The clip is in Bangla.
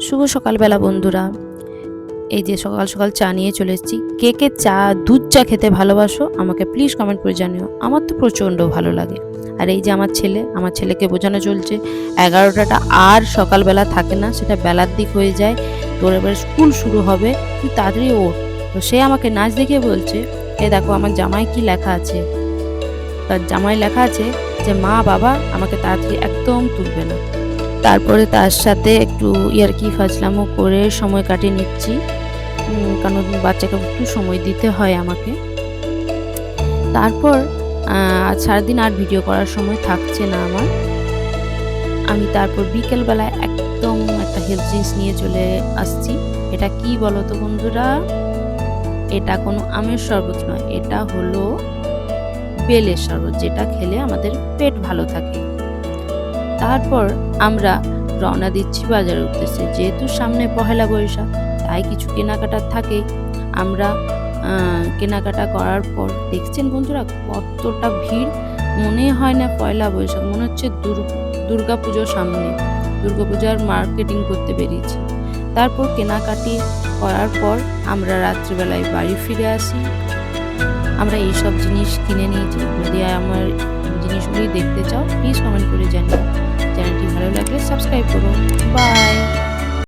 শুভ সকালবেলা বন্ধুরা। এই যে সকাল সকাল চা নিয়ে চলে এসেছি। কে কে চা দুধ চা খেতে ভালোবাসো আমাকে প্লিজ কমেন্ট করে জানিও। আমার তো প্রচণ্ড ভালো লাগে। আর এই যে আমার ছেলেকে বোঝানো চলছে 11টাটা আর সকালবেলা থাকে না, সেটা বেলার দিক হয়ে যায়। তোর এবার স্কুল শুরু হবে, তুই তাড়াতাড়ি ওঠ। তো সে আমাকে নাচ দেখিয়ে বলছে, এ দেখো আমার জামায় কি লেখা আছে। তার জামায় লেখা আছে যে মা বাবা আমাকে তাড়াতাড়ি একদম তুলবে না। তারপরে তার সাথে একটু ইয়ার্কি ফাজলামো করে সময় কাটিয়ে নিচ্ছি, কারণ বাচ্চাকে একটু সময় দিতে হয় আমাকে। তারপর সারাদিন আর ভিডিও করার সময় থাকছে না আমার। আমি তারপর বিকেলবেলায় একদম একটা হেলথ ড্রিঙ্কস নিয়ে চলে আসছি। এটা কি বলো তো বন্ধুরা? এটা কোনো আমের শরবত নয়, এটা হলো বেলের শরবত, যেটা খেলে আমাদের পেট ভালো থাকে। তারপর আমরা রওনা দিচ্ছি বাজারের উদ্দেশ্যে। যেহেতু সামনে পহেলা বৈশাখ, তাই কিছু কেনাকাটার থাকে। আমরা কেনাকাটা করার পর দেখছেন বন্ধুরা কতটা ভিড়। মনে হয় না পয়লা বৈশাখ, মনে হচ্ছে দুর্গা পুজোর সামনে, দুর্গা পূজার মার্কেটিং করতে বেরিয়েছি। তারপর কেনাকাটি করার পর আমরা রাত্রিবেলায় বাড়ি ফিরে আসি। আমরা এইসব জিনিস কিনে নিয়েছি। যদি আমার জিনিসগুলি দেখতে চাও প্লিজ কমেন্ট করে জানিও। চ্যানেলটি ভালো লাগলে সাবস্ক্রাইব করো। বাই।